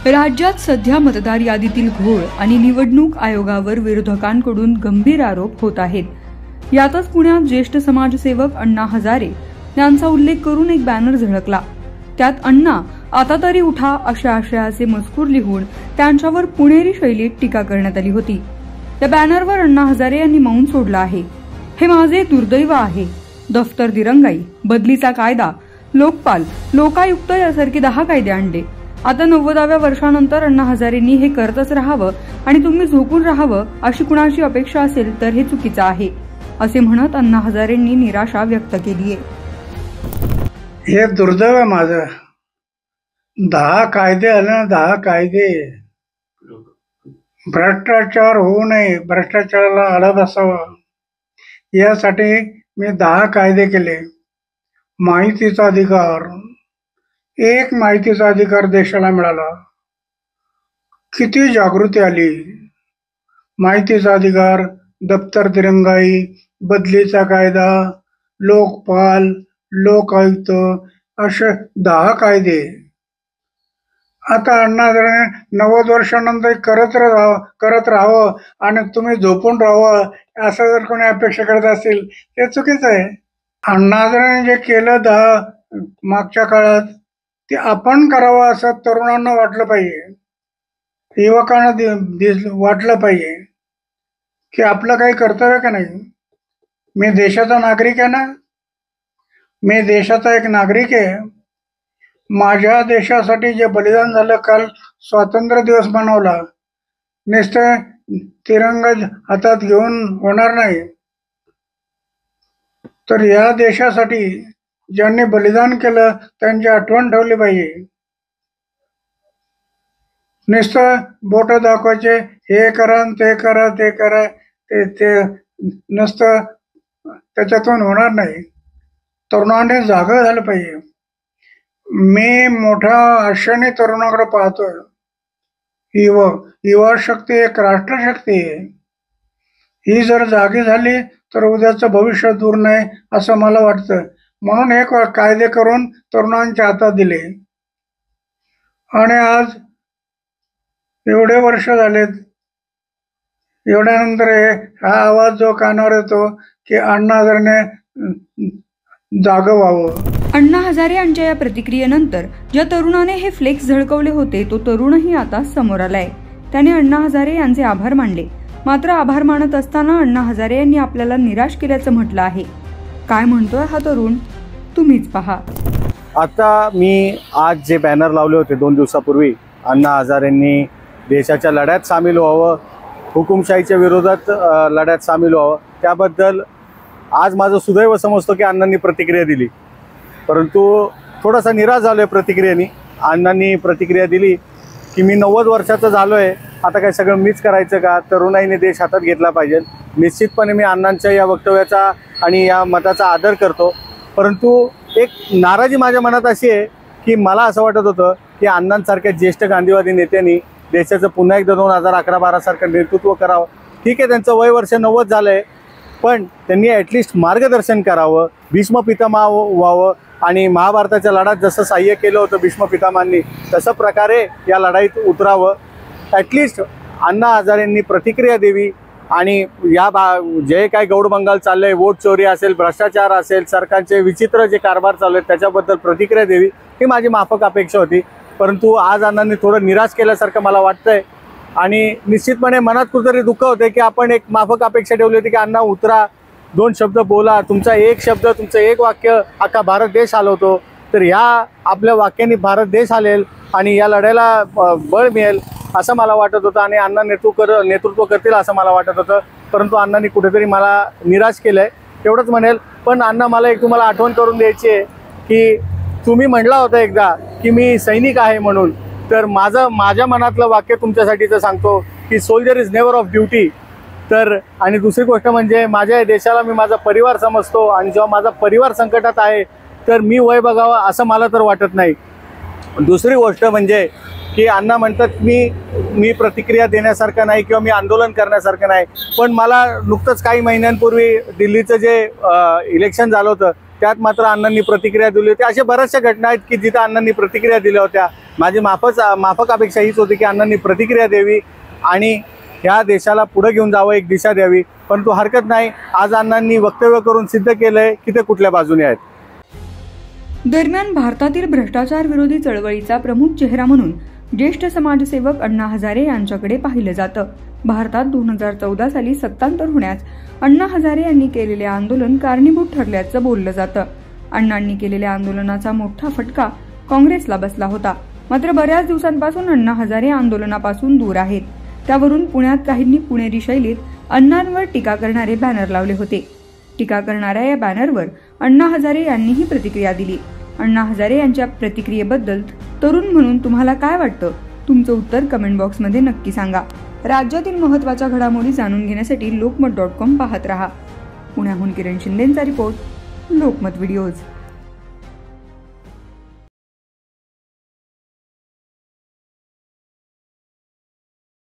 राज्यात सध्या मतदार यादीतील घोळ आणि निवडणूक आयोगावर विरोधकांकडून गंभीर आरोप होत आहेत। यातच पुण्यात ज्येष्ठ समाजसेवक अण्णा हजारे यांचा उल्लेख करून एक बॅनर झळकला। त्यात अण्णा आता तरी उठा अशा आशयाचे मजकूर लिहून त्यांच्यावर पुणेरी शैलीत टीका करण्यात आली होती। या बॅनरवर अण्णा हजारे यांनी मौन सोडलं आहे। हे माझे दुर्दैव आहे। दफ्तर दिरंगाई, बदलीचा कायदा, लोकपाल, लोकायुक्त यासारखे 10 कायदे आणले। आता 90व्या वर्षानंतर अण्णा हजारेंनी हे करतच राहावं आणि तुम्ही झोपून राहावं अशी कुणाची अपेक्षा असेल तर हे चुकीचं आहे, असे म्हणत अण्णा हजारेंनी निराशा व्यक्त केली आहे। हे दुर्दैव आहे माझं। 10 कायदे आले, 10 कायदे। भ्रष्टाचार होऊ नये, भ्रष्टाचाराला आळा बसावा यासाठी मी 10 कायदे केले। माहितीचा अधिकार, एक माहितीचा अधिकार देशाला मिळाला। किती जागृती आली। माहितीचा अधिकार, दप्तर दिरंगाई, बदलीचा कायदा, लोकपाल, लोकायुक्त असे 10 कायदे। आता अण्णा हजारे 90 वर्षानंतर करत राहावं आणि तुम्ही झोपून राहावं असं जर कोणी अपेक्षा करत असेल ते चुकीचं आहे। अण्णा हजारेने जे केलं 10 मागच्या काळात ते आपण करावं असं तरुणांना वाटलं पाहिजे, युवकांना वाटलं पाहिजे की आपलं काही कर्तव्य का नाही। मी देशाचा नागरिक आहे ना, मी देशाचा एक नागरिक आहे। माझ्या देशासाठी जे बलिदान झालं, काल स्वातंत्र्य दिवस मनवला, नुसतं तिरंगा हातात घेऊन होणार नाही, तर या देशासाठी ज्यांनी बलिदान केलं त्यांची आठवण ठेवली पाहिजे। नुसतं बोट दाखवायचे, हे करा ते करा ते करा, ते नुसतं त्याच्यातून होणार नाही। तरुणांनी जागा झालं पाहिजे। मी मोठ्या आशेने तरुणाकडे पाहतोय। युवा शक्ती एक राष्ट्रशक्ती आहे। ही जर जागी झाली तर उद्याचं भविष्य दूर नाही असं मला वाटतं। म्हणून एक कायदे करून तरुणांच्या हातात दिले आणि आज एवढे वर्ष झालेत, एवढ्यानंतर हा आवाज जो कानावर येतो की अण्णा हजारेने जागं व्हावं। अण्णा हजारे यांच्या या प्रतिक्रियेनंतर ज्या तरुणाने हे फ्लेक्स झळकवले होते तो तरुणही आता समोर आलाय। त्याने अण्णा हजारे यांचे आभार मानले। मात्र आभार मानत असताना अण्णा हजारे यांनी आपल्याला निराश केल्याचं म्हटलं आहे। काय म्हणतोय हा तरुण, तुम्हीच पहा। आता मी आज जे बॅनर लावले होते 2 दिवसापूर्वी, अण्णा हजारेंनी देशाच्या लढ्यात सामील व्हावं, हुकुमशाहीच्या विरोधात लढ्यात सामील व्हावं, त्याबद्दल आज माझं सुदैव समजतो की अण्णांनी प्रतिक्रिया दिली। परंतु थोडासा निराश झालोय प्रतिक्रियेने। अण्णांनी प्रतिक्रिया दिली की मी 90 वर्षाचा झालोय, आता काय सगळं मीच करायचं का, तरुणाईने देश हातात घेतला पाहिजे। निश्चितपणे मी अण्णांच्या या वक्तव्याचा आणि या मताचा आदर करतो। परंतु एक नाराजी माझ्या मनात अशी आहे की मला असं वाटत होतं की अण्णांसारख्या ज्येष्ठ गांधीवादी नेत्यांनी देशाचं पुन्हा एकदा 2011-12 सारखं नेतृत्व करावं। ठीक आहे, त्यांचं वय वर्ष 90 झालंय, पण त्यांनी ॲटलिस्ट मार्गदर्शन करावं, भीष्म पितामह व्हावं आणि महाभारताच्या लढ्यात जसं सहाय्य केलं होतं भीष्म पितामहांनी तसं प्रकारे या लढाईत उतरावं। ॲटलिस्ट अण्णा हजारेंनी प्रतिक्रिया द्यावी आणि या जे काय गौडबंगाल चाललंय, वोट चोरी असेल, भ्रष्टाचार असेल, सरकारचे विचित्र जे कारभार चालू आहेत त्याच्याबद्दल प्रतिक्रिया द्यावी, ही माझी माफक अपेक्षा होती। परंतु आज अण्णांनी थोडं निराश केल्यासारखं मला वाटतंय आणि निश्चितपणे मनात कुठेतरी दुःख होते की आपण एक माफक अपेक्षा ठेवली होती की अण्णा उतरा, 2 शब्द बोला, तुमचा एक शब्द, तुमचं एक वाक्य अख्खा भारत देश हलवतो। तर ह्या आपल्या वाक्याने भारत देश हलेल आणि या लढ्याला बळ मिळेल असं मला वाटत होतं आणि अण्णा नेतृत्व करतील असं मला वाटत होतं। परंतु अण्णांनी कुठेतरी मला निराश केलंय, एवढंच म्हणेल। पण अण्णा, मला एक तुम्हाला आठवण करून द्यायची आहे की तुम्ही म्हटला होता एकदा की मी सैनिक आहे म्हणून, तर माझ्या मनातलं वाक्य तुमच्यासाठीचं सांगतो की soldier is never of duty. तर आणि दुसरी गोष्ट म्हणजे माझ्या या देशाला मी माझा परिवार समजतो आणि जेव्हा माझा परिवार संकटात आहे तर मी वय बघावं असं मला तर वाटत नाही। दुसरी गोष्ट म्हणजे की अण्णा म्हणतात मी प्रतिक्रिया देण्यासारखं नाही किंवा मी आंदोलन करण्यासारखं नाही, पण मला नुकतंच काही महिन्यांपूर्वी दिल्लीचं जे इलेक्शन झालं होतं त्यात मात्र अण्णांनी प्रतिक्रिया दिली होती। अशा बऱ्याचशा घटना आहेत की जिथे अण्णांनी प्रतिक्रिया दिल्या होत्या माझी माफक अपेक्षा हीच होती की अण्णांनी प्रतिक्रिया द्यावी आणि ह्या देशाला पुढे घेऊन जावं, एक दिशा द्यावी. परंतु हरकत नाही, आज अण्णांनी वक्तव्य करून सिद्ध केलंय की ते कुठल्या बाजूने आहेत. दरम्यान भारतातील भ्रष्टाचार विरोधी चळवळीचा प्रमुख चेहरा म्हणून ज्येष्ठ समाजसेवक अण्णा हजारे यांच्याकडे पाहिलं जातं. भारतात 2014 साली सत्तांतर होण्यास अण्णा हजारे यांनी केलेले आंदोलन कारणीभूत ठरल्याचं बोललं जातं. अण्णांनी केलेल्या आंदोलनाचा मोठा फटका काँग्रेसला बसला होता. मात्र बऱ्याच दिवसांपासून अण्णा हजारे आंदोलनापासून दूर आहेत. त्यावरून पुण्यात काहींनी पुणेरी शैलीत अण्णांवर टीका करणारे बॅनर लावले होते. टीका करणाऱ्या या बॅनरवर अण्णा हजारे यांनीही प्रतिक्रिया दिली. अण्णा हजारे यांच्या प्रतिक्रियेबद्दल तरुण म्हणून तुम्हाला काय वाटतं? तुमचं उत्तर कमेंट बॉक्समध्ये नक्की सांगा. राज्यातील महत्त्वाच्या घडामोडी जाणून घेण्यासाठी लोकमत.com पाहत रहा. पुण्याहून किरण शिंदेंचा रिपोर्ट, लोकमत व्हिडिओज.